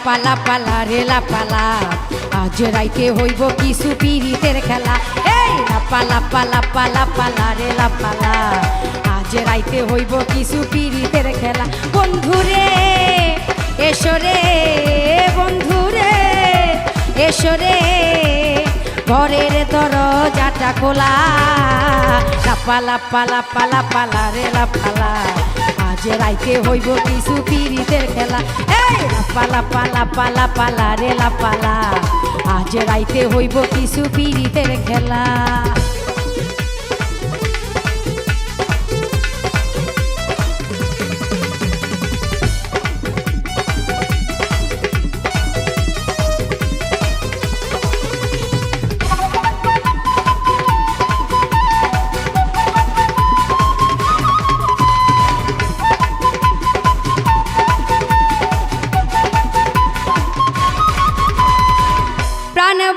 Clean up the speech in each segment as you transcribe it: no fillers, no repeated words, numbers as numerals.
লাপা রে লাপালা আজ রাইতে হইব কিছু পিরিতের খেলা এই লাপা লাপা রে লাপালা আজ রাইতে হইব কিছু পিরিতের খেলা বন্ধুরে এসরে বন্ধুরে এসরে ঘরের দরজাটা খোলা লাপা রে লাপালা আজ রাইতে হইব কিছু পিরিতের খেলা এই লাপা রে লাপালা আজ রাইতে হইব কিছু পিরিতের খেলা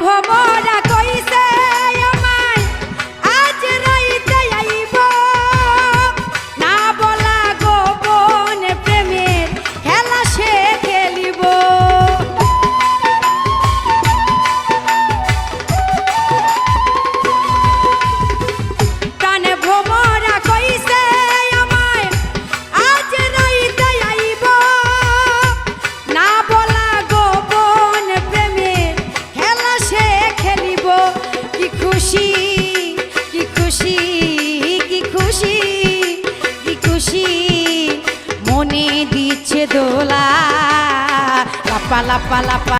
ভবরা কইছে আমায় আজ রাইতে আইব না বলা গোপন প্রেমের খেলা সে খেলিব প্রাণে ভবরা কইছে আমায় আজ রাইতে আইব না বলা গোপন প্রেমের সে খেলিব কি খুশি কি খুশি কি খুশি কি খুশি মনে দিচ্ছে দোলা লাপা